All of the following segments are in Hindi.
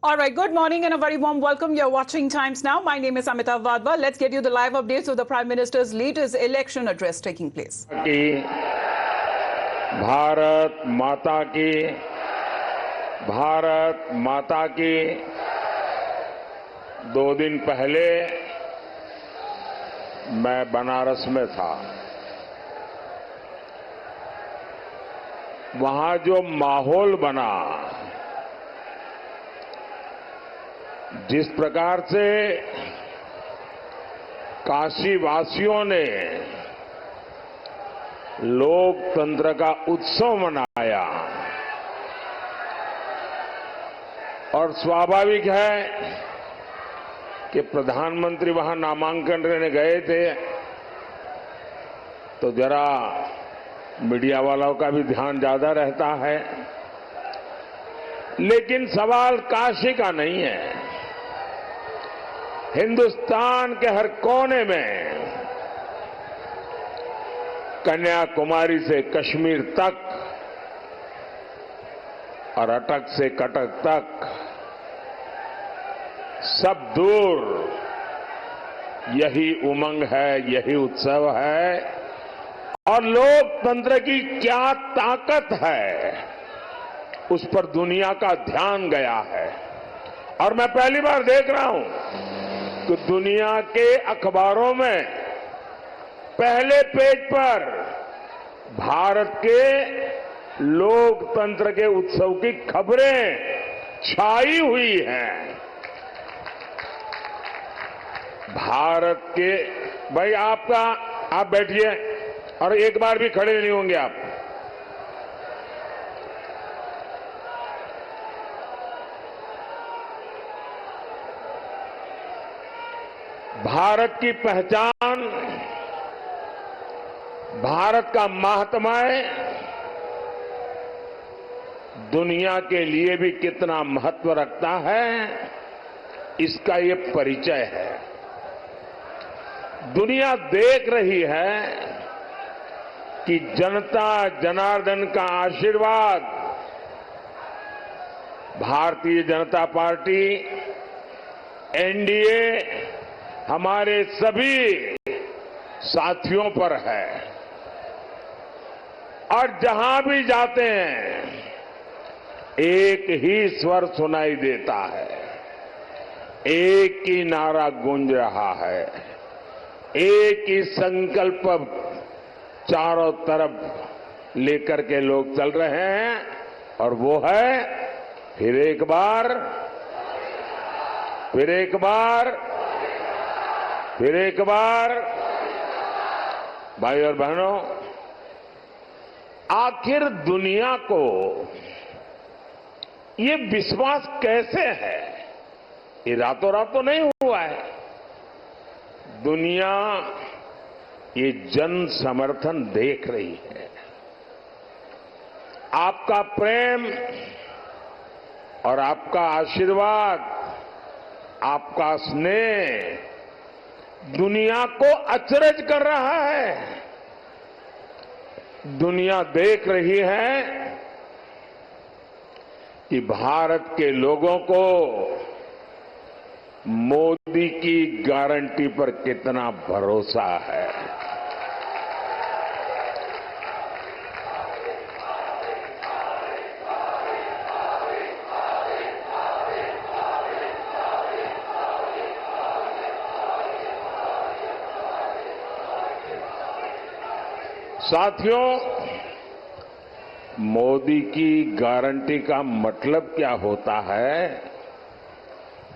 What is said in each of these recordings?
All right, good morning and a very warm welcome. You're watching Times Now. My name is Amita Vadva. Let's get you the live updates of the Prime Minister's latest election address taking place. Bharat माता की 2 दिन पहले मैं बनारस में था। वहां जो माहौल बना, जिस प्रकार से काशी वासियों ने लोकतंत्र का उत्सव मनाया और स्वाभाविक है कि प्रधानमंत्री वहां नामांकन लेने गए थे तो जरा मीडिया वालों का भी ध्यान ज्यादा रहता है, लेकिन सवाल काशी का नहीं है। हिंदुस्तान के हर कोने में, कन्याकुमारी से कश्मीर तक और अटक से कटक तक, सब दूर यही उमंग है, यही उत्सव है। और लोकतंत्र की क्या ताकत है, उस पर दुनिया का ध्यान गया है। और मैं पहली बार देख रहा हूं कि दुनिया के अखबारों में पहले पेज पर भारत के लोकतंत्र के उत्सव की खबरें छाई हुई हैं। भारत के भाई आप बैठिए और एक बार भी खड़े नहीं होंगे आप। भारत की पहचान, भारत का माहात्म्य दुनिया के लिए भी कितना महत्व रखता है, इसका ये परिचय है। दुनिया देख रही है कि जनता जनार्दन का आशीर्वाद भारतीय जनता पार्टी, एनडीए, हमारे सभी साथियों पर है। और जहां भी जाते हैं एक ही स्वर सुनाई देता है, एक ही नारा गूंज रहा है, एक ही संकल्प चारों तरफ लेकर के लोग चल रहे हैं, और वो है फिर एक बार, फिर एक बार, फिर एक बार। भाई और बहनों, आखिर दुनिया को ये विश्वास कैसे है? ये रातों रात तो नहीं हुआ है। दुनिया ये जन समर्थन देख रही है। आपका प्रेम और आपका आशीर्वाद, आपका स्नेह दुनिया को अचरज कर रहा है। दुनिया देख रही है कि भारत के लोगों को मोदी की गारंटी पर कितना भरोसा है। साथियों, मोदी की गारंटी का मतलब क्या होता है,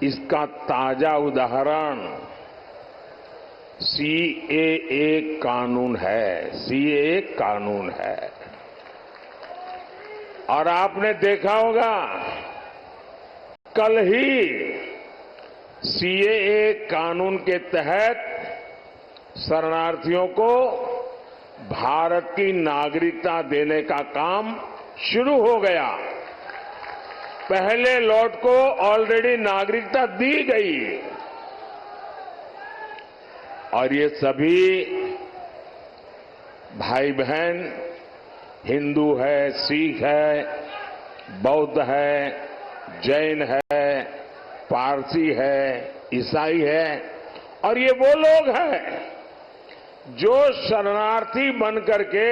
इसका ताजा उदाहरण सीएए कानून है। सीएए कानून है और आपने देखा होगा कल ही सीएए कानून के तहत शरणार्थियों को भारत की नागरिकता देने का काम शुरू हो गया। पहले लॉट को ऑलरेडी नागरिकता दी गई और ये सभी भाई बहन हिंदू है, सिख है, बौद्ध है, जैन है, पारसी है, ईसाई है, और ये वो लोग हैं जो शरणार्थी बन करके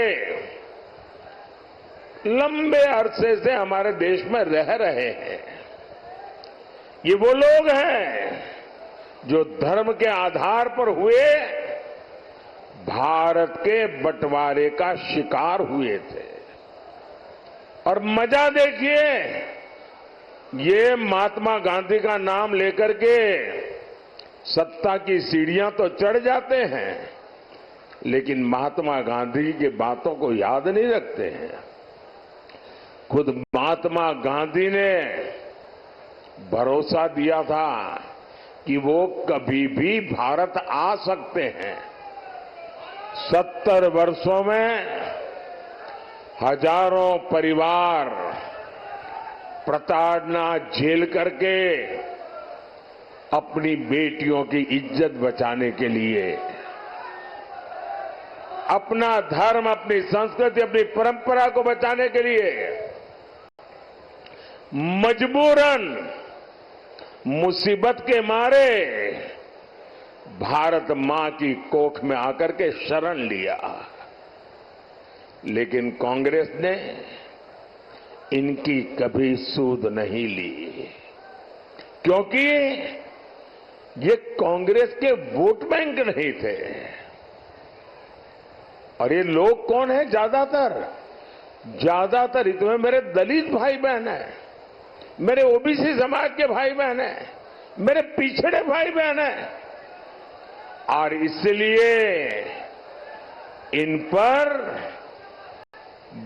लंबे अरसे से हमारे देश में रह रहे हैं। ये वो लोग हैं जो धर्म के आधार पर हुए भारत के बंटवारे का शिकार हुए थे। और मजा देखिए, ये महात्मा गांधी का नाम लेकर के सत्ता की सीढ़ियां तो चढ़ जाते हैं, लेकिन महात्मा गांधी की बातों को याद नहीं रखते हैं। खुद महात्मा गांधी ने भरोसा दिया था कि वो कभी भी भारत आ सकते हैं। 70 वर्षों में हजारों परिवार प्रताड़ना झेल करके अपनी बेटियों की इज्जत बचाने के लिए, अपना धर्म, अपनी संस्कृति, अपनी परंपरा को बचाने के लिए मजबूरन मुसीबत के मारे भारत मां की कोख में आकर के शरण लिया। लेकिन कांग्रेस ने इनकी कभी सूध नहीं ली, क्योंकि ये कांग्रेस के वोट बैंक नहीं थे। और ये लोग कौन है? ज्यादातर इसमें मेरे दलित भाई बहन हैं, मेरे ओबीसी समाज के भाई बहन हैं, मेरे पिछड़े भाई बहन हैं। और इसलिए इन पर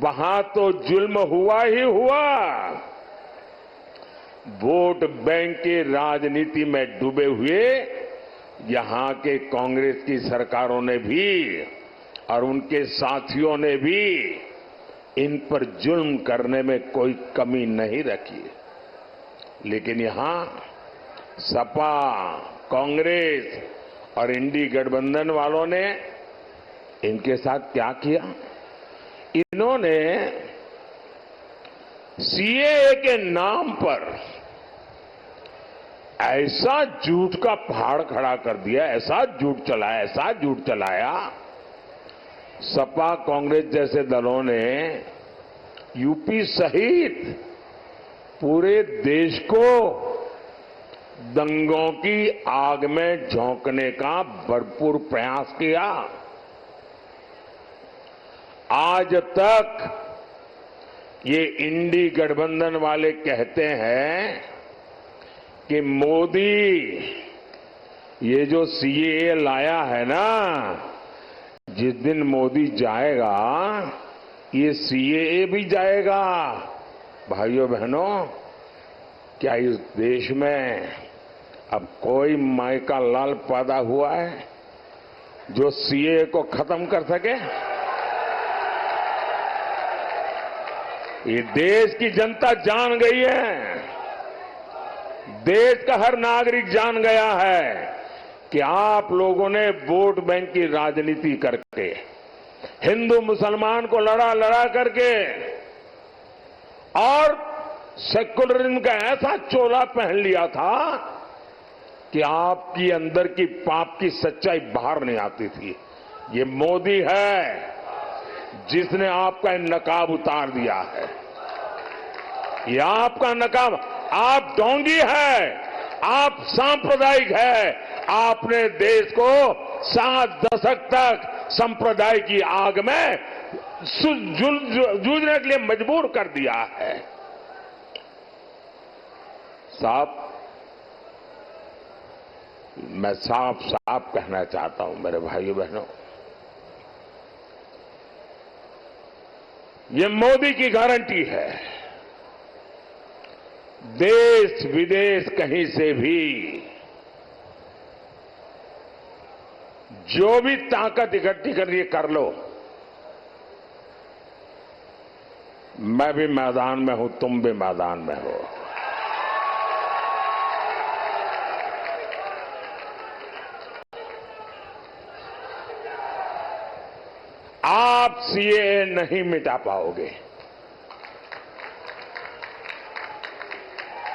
वहां तो जुल्म हुआ ही हुआ, वोट बैंक की राजनीति में डूबे हुए यहां के कांग्रेस की सरकारों ने भी और उनके साथियों ने भी इन पर जुल्म करने में कोई कमी नहीं रखी। लेकिन यहां सपा, कांग्रेस और इंडी गठबंधन वालों ने इनके साथ क्या किया? इन्होंने सीएए के नाम पर ऐसा झूठ का पहाड़ खड़ा कर दिया, ऐसा झूठ चलाया। सपा, कांग्रेस जैसे दलों ने यूपी सहित पूरे देश को दंगों की आग में झोंकने का भरपूर प्रयास किया। आज तक ये इंडी गठबंधन वाले कहते हैं कि मोदी ये जो सीएए लाया है ना, जिस दिन मोदी जाएगा ये सीएए भी जाएगा। भाइयों बहनों, क्या इस देश में अब कोई माई का लाल पैदा हुआ है जो सीएए को खत्म कर सके? ये देश की जनता जान गई है, देश का हर नागरिक जान गया है कि आप लोगों ने वोट बैंक की राजनीति करके, हिंदू मुसलमान को लड़ा करके और सेकुलरिज्म का ऐसा चोला पहन लिया था कि आपकी अंदर की पाप की सच्चाई बाहर नहीं आती थी। ये मोदी है जिसने आपका नकाब उतार दिया है। ये आपका नकाब, आप ढोंगी है, आप सांप्रदायिक है। आपने देश को 7 दशक तक संप्रदाय की आग में जूझने के लिए मजबूर कर दिया है। साहब, मैं साफ कहना चाहता हूं मेरे भाइयों बहनों, ये मोदी की गारंटी है। देश विदेश कहीं से भी जो भी ताकत इकट्ठी करनी है कर लो। मैं भी मैदान में हूं, तुम भी मैदान में हो। आप सीएए नहीं मिटा पाओगे।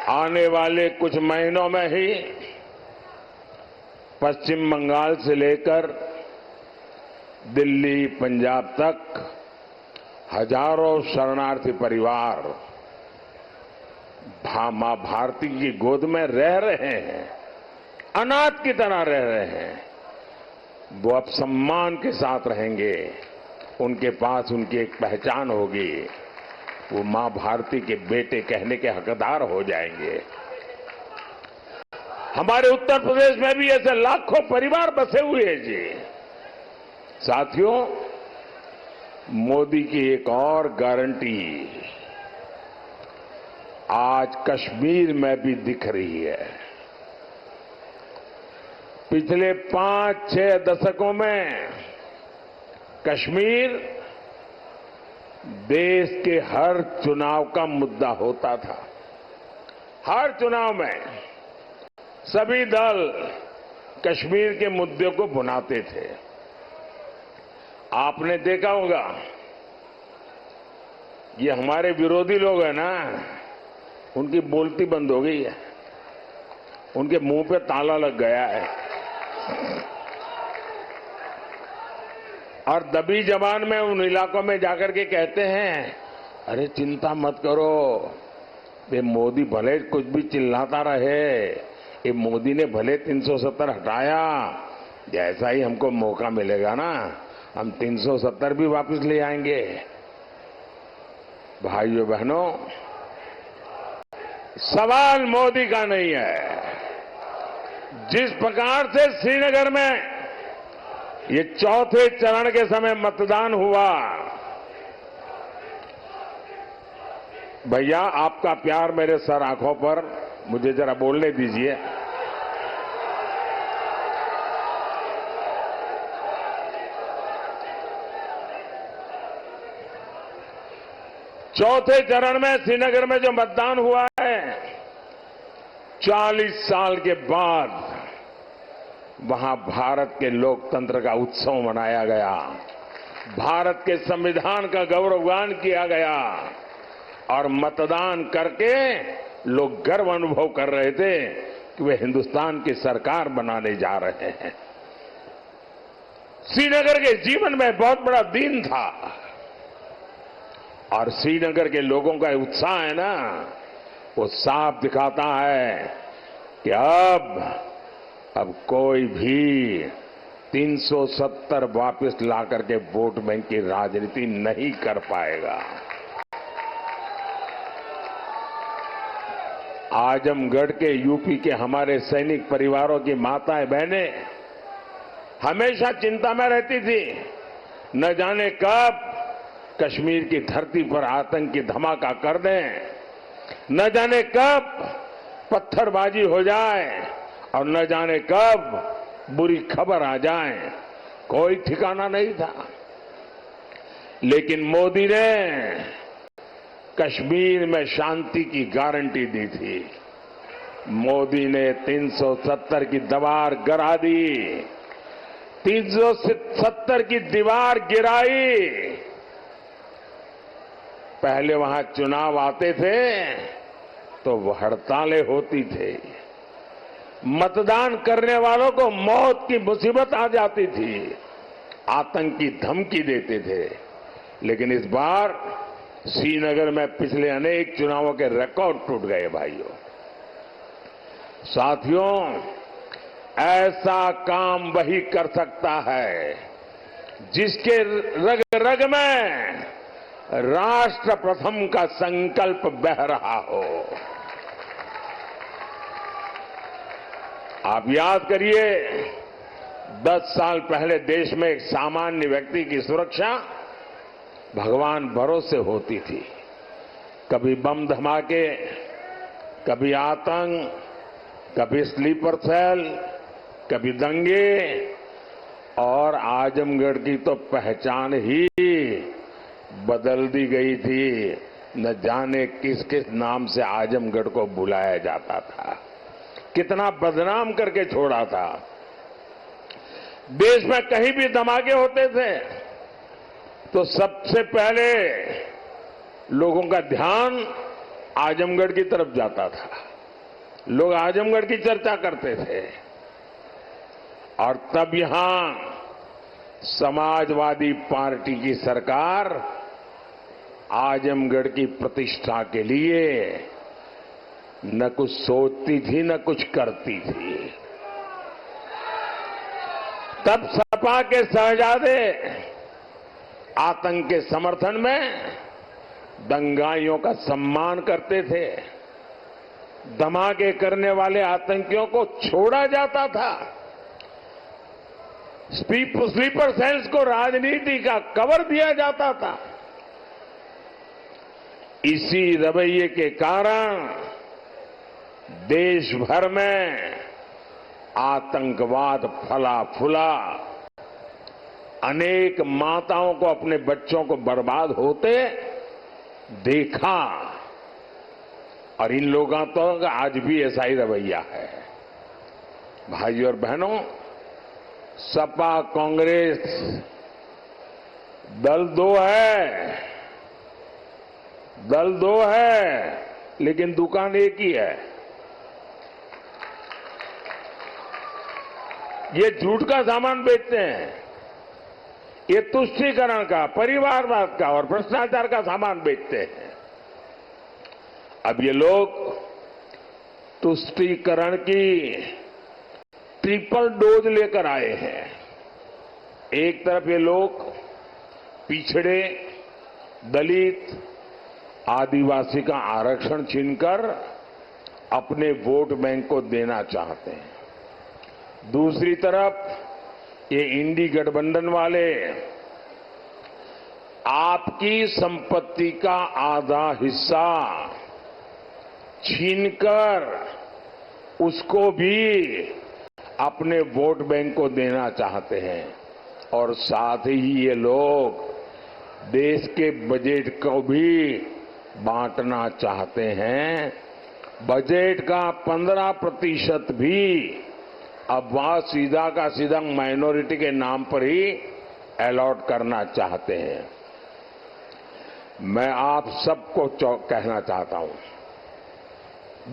आने वाले कुछ महीनों में ही पश्चिम बंगाल से लेकर दिल्ली, पंजाब तक हजारों शरणार्थी परिवार मां भारती की गोद में रह रहे हैं, अनाथ की तरह रह रहे हैं। वो अब सम्मान के साथ रहेंगे, उनके पास उनकी एक पहचान होगी, वो मां भारती के बेटे कहने के हकदार हो जाएंगे। हमारे उत्तर प्रदेश में भी ऐसे लाखों परिवार बसे हुए हैं जी। साथियों, मोदी की एक और गारंटी आज कश्मीर में भी दिख रही है। पिछले 5-6 दशकों में कश्मीर देश के हर चुनाव का मुद्दा होता था। हर चुनाव में सभी दल कश्मीर के मुद्दे को भुनाते थे। आपने देखा होगा, ये हमारे विरोधी लोग हैं ना, उनकी बोलती बंद हो गई है, उनके मुंह पे ताला लग गया है और दबी जबान में उन इलाकों में जाकर के कहते हैं, अरे चिंता मत करो, ये मोदी भले कुछ भी चिल्लाता रहे, ये मोदी ने भले 370 हटाया, जैसा ही हमको मौका मिलेगा ना हम 370 भी वापस ले आएंगे। भाइयों बहनों, सवाल मोदी का नहीं है। जिस प्रकार से श्रीनगर में ये चौथे चरण के समय मतदान हुआ, भैया आपका प्यार मेरे सर आंखों पर, मुझे जरा बोलने दीजिए। चौथे चरण में श्रीनगर में जो मतदान हुआ है, 40 साल के बाद वहां भारत के लोकतंत्र का उत्सव मनाया गया, भारत के संविधान का गौरवगान किया गया और मतदान करके लोग गर्व अनुभव कर रहे थे कि वे हिंदुस्तान की सरकार बनाने जा रहे हैं। श्रीनगर के जीवन में बहुत बड़ा दिन था और श्रीनगर के लोगों का उत्साह है ना, वो साफ दिखाता है कि अब कोई भी 370 वापस ला करके वोट बैंक की राजनीति नहीं कर पाएगा। आजमगढ़ के यूपी के हमारे सैनिक परिवारों की माताएं बहनें हमेशा चिंता में रहती थी, न जाने कब कश्मीर की धरती पर आतंकी धमाका कर दें, न जाने कब पत्थरबाजी हो जाए और न जाने कब बुरी खबर आ जाए, कोई ठिकाना नहीं था। लेकिन मोदी ने कश्मीर में शांति की गारंटी दी थी। मोदी ने 370 की दीवार गिरा दी, 370 की दीवार गिराई। पहले वहां चुनाव आते थे तो हड़तालें होती थे, मतदान करने वालों को मौत की मुसीबत आ जाती थी, आतंकी धमकी देते थे। लेकिन इस बार श्रीनगर में पिछले अनेक चुनावों के रिकॉर्ड टूट गए। भाइयों साथियों, ऐसा काम वही कर सकता है जिसके रग रग में राष्ट्र प्रथम का संकल्प बह रहा हो। आप याद करिए, 10 साल पहले देश में एक सामान्य व्यक्ति की सुरक्षा भगवान भरोसे होती थी। कभी बम धमाके, कभी आतंक, कभी स्लीपर सेल, कभी दंगे, और आजमगढ़ की तो पहचान ही बदल दी गई थी। न जाने किस किस नाम से आजमगढ़ को बुलाया जाता था, कितना बदनाम करके छोड़ा था। देश में कहीं भी धमाके होते थे तो सबसे पहले लोगों का ध्यान आजमगढ़ की तरफ जाता था। लोग आजमगढ़ की चर्चा करते थे और तब यहां समाजवादी पार्टी की सरकार आजमगढ़ की प्रतिष्ठा के लिए न कुछ सोचती थी न कुछ करती थी। तब सपा के शहजादे आतंक के समर्थन में दंगाइयों का सम्मान करते थे। धमाके करने वाले आतंकियों को छोड़ा जाता था। स्लीपर सेल्स को राजनीति का कवर दिया जाता था। इसी रवैये के कारण देश भर में आतंकवाद फला फूला। अनेक माताओं को अपने बच्चों को बर्बाद होते देखा और इन लोगों का आज भी ऐसा ही रवैया है। भाइयों और बहनों, सपा कांग्रेस दल दो है लेकिन दुकान एक ही है। ये झूठ का सामान बेचते हैं, ये तुष्टीकरण का, परिवारवाद का और भ्रष्टाचार का सामान बेचते हैं। अब ये लोग तुष्टीकरण की ट्रिपल डोज लेकर आए हैं। एक तरफ ये लोग पिछड़े, दलित, आदिवासी का आरक्षण छीनकर अपने वोट बैंक को देना चाहते हैं। दूसरी तरफ ये इंडी गठबंधन वाले आपकी संपत्ति का आधा हिस्सा छीनकर उसको भी अपने वोट बैंक को देना चाहते हैं और साथ ही ये लोग देश के बजट को भी बांटना चाहते हैं। बजट का 15% भी अब वह सीधा का सीधा माइनॉरिटी के नाम पर ही अलॉट करना चाहते हैं। मैं आप सबको कहना चाहता हूं,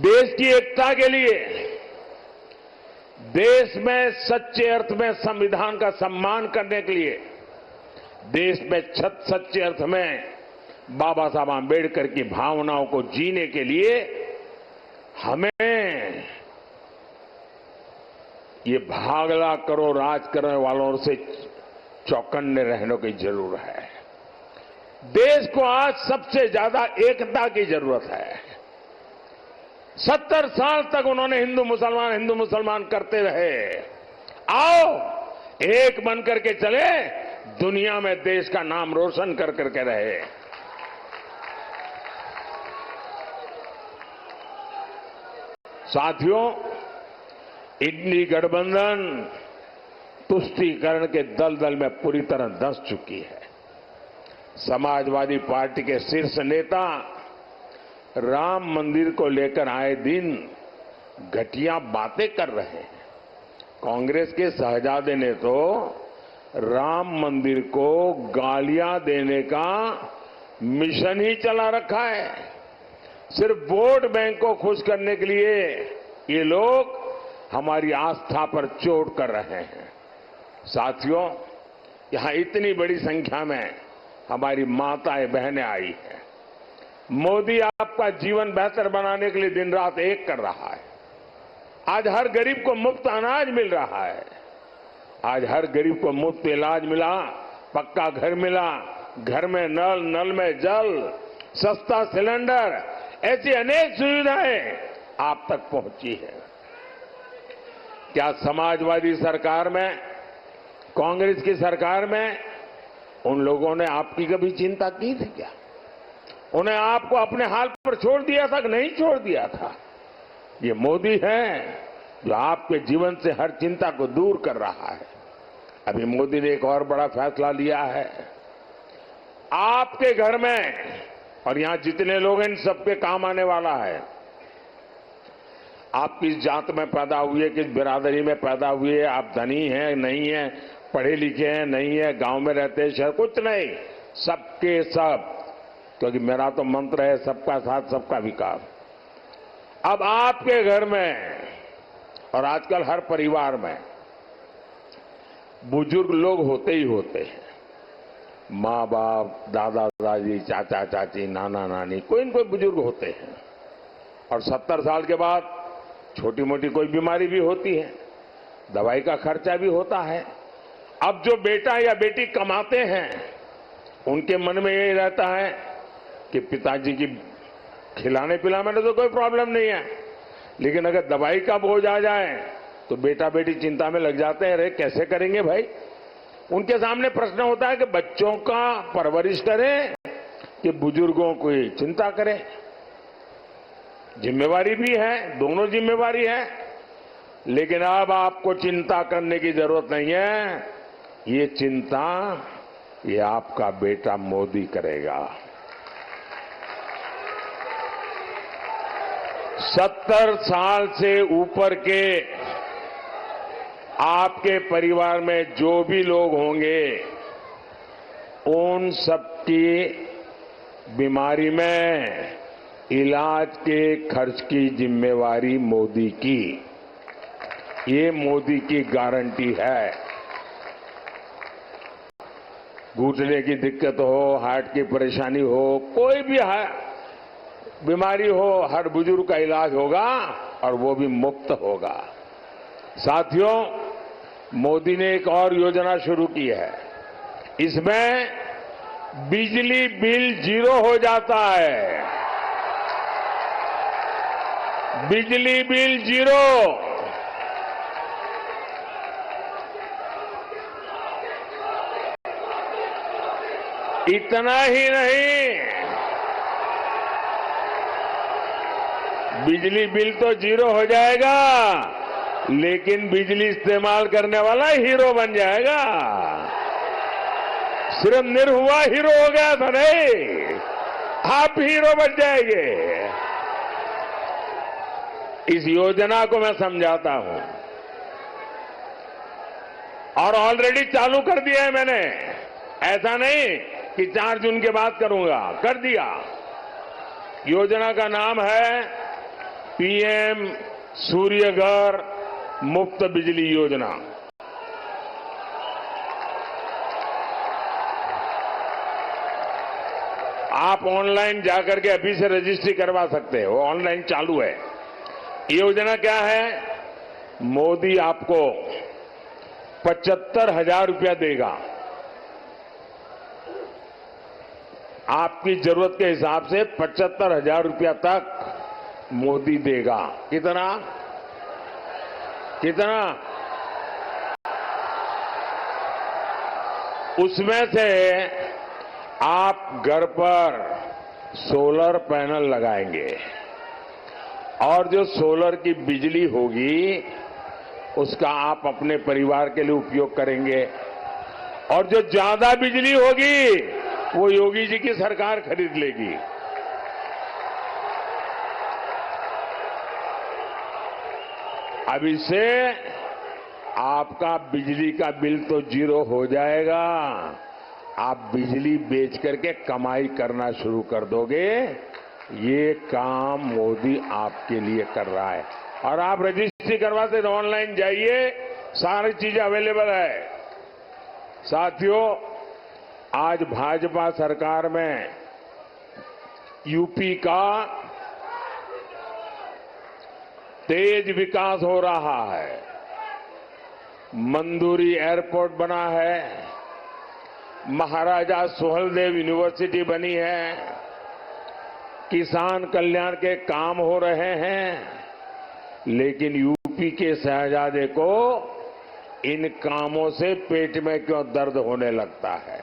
देश की एकता के लिए, देश में सच्चे अर्थ में संविधान का सम्मान करने के लिए, देश में सच्चे अर्थ में बाबा साहब आंबेडकर की भावनाओं को जीने के लिए हमें ये भागला करो राज करने वालों से चौकन्ने रहने की जरूरत है। देश को आज सबसे ज्यादा एकता की जरूरत है। 70 साल तक उन्होंने हिंदू मुसलमान करते रहे। आओ एक बन करके चले, दुनिया में देश का नाम रोशन कर करके रहे। साथियों, इंडी गठबंधन तुष्टीकरण के दलदल में पूरी तरह धंस चुकी है। समाजवादी पार्टी के शीर्ष नेता राम मंदिर को लेकर आए दिन घटिया बातें कर रहे हैं। कांग्रेस के शहजादे ने तो राम मंदिर को गालियां देने का मिशन ही चला रखा है। सिर्फ वोट बैंक को खुश करने के लिए ये लोग हमारी आस्था पर चोट कर रहे हैं। साथियों, यहां इतनी बड़ी संख्या में हमारी माताएं बहनें आई हैं। मोदी आपका जीवन बेहतर बनाने के लिए दिन रात एक कर रहा है। आज हर गरीब को मुफ्त अनाज मिल रहा है। आज हर गरीब को मुफ्त इलाज मिला, पक्का घर मिला, घर में नल, नल में जल, सस्ता सिलेंडर, ऐसी अनेक सुविधाएं आप तक पहुंची है। क्या समाजवादी सरकार में, कांग्रेस की सरकार में उन लोगों ने आपकी कभी चिंता की थी क्या? उन्हें आपको अपने हाल पर छोड़ दिया था कि नहीं छोड़ दिया था? ये मोदी है जो आपके जीवन से हर चिंता को दूर कर रहा है। अभी मोदी ने एक और बड़ा फैसला लिया है। आपके घर में और यहां जितने लोग हैं, इन सबके काम आने वाला है। आप किस जात में पैदा हुए, किस बिरादरी में पैदा हुए, आप धनी हैं नहीं हैं, पढ़े लिखे हैं नहीं है, गांव में रहते हैं शहर, कुछ नहीं, सबके सब, क्योंकि मेरा तो मंत्र है सबका साथ सबका विकास। अब आपके घर में और आजकल हर परिवार में बुजुर्ग लोग होते ही होते हैं। माँ बाप, दादा दादी, चाचा चाची, नाना नानी, कोई न कोई बुजुर्ग होते हैं। और 70 साल के बाद छोटी मोटी कोई बीमारी भी होती है, दवाई का खर्चा भी होता है। अब जो बेटा या बेटी कमाते हैं उनके मन में यही रहता है कि पिताजी की खिलाने पिलाने में तो कोई प्रॉब्लम नहीं है, लेकिन अगर दवाई का बोझ आ जाए तो बेटा बेटी चिंता में लग जाते हैं। अरे कैसे करेंगे भाई? उनके सामने प्रश्न होता है कि बच्चों का परवरिश करें कि बुजुर्गों की चिंता करें। जिम्मेवारी भी है, दोनों जिम्मेवारी है, लेकिन अब आपको चिंता करने की जरूरत नहीं है। ये चिंता ये आपका बेटा मोदी करेगा। 70 साल से ऊपर के आपके परिवार में जो भी लोग होंगे उन सबकी बीमारी में इलाज के खर्च की जिम्मेवारी मोदी की। ये मोदी की गारंटी है। घुटने की दिक्कत हो, हार्ट की परेशानी हो, कोई भी बीमारी हो, हर बुजुर्ग का इलाज होगा और वो भी मुफ्त होगा। साथियों, मोदी ने एक और योजना शुरू की है। इसमें बिजली बिल 0 हो जाता है। बिजली बिल 0। इतना ही नहीं, बिजली बिल तो 0 हो जाएगा, लेकिन बिजली इस्तेमाल करने वाला हीरो बन जाएगा। सिर्फ निरहुआ हीरो हो गया था नहीं, आप हीरो बन जाएंगे। इस योजना को मैं समझाता हूं और ऑलरेडी चालू कर दिया है मैंने। ऐसा नहीं कि 4 जून के बाद करूंगा, कर दिया। योजना का नाम है पीएम सूर्य घर मुफ्त बिजली योजना। आप ऑनलाइन जाकर के अभी से रजिस्ट्री करवा सकते हो, ऑनलाइन चालू है। योजना क्या है? मोदी आपको 75,000 रुपया देगा। आपकी जरूरत के हिसाब से 75,000 रुपया तक मोदी देगा। कितना? कितना? उसमें से आप घर पर सोलर पैनल लगाएंगे और जो सोलर की बिजली होगी उसका आप अपने परिवार के लिए उपयोग करेंगे, और जो ज्यादा बिजली होगी वो योगी जी की सरकार खरीद लेगी। अब इससे आपका बिजली का बिल तो 0 हो जाएगा, आप बिजली बेच करके कमाई करना शुरू कर दोगे। ये काम मोदी आपके लिए कर रहा है। और आप रजिस्ट्री करवाते तो ऑनलाइन जाइए, सारी चीजें अवेलेबल है। साथियों, आज भाजपा सरकार में यूपी का तेज विकास हो रहा है। मंदुरी एयरपोर्ट बना है, महाराजा सुहेलदेव यूनिवर्सिटी बनी है, किसान कल्याण के काम हो रहे हैं। लेकिन यूपी के शहजादे को इन कामों से पेट में क्यों दर्द होने लगता है?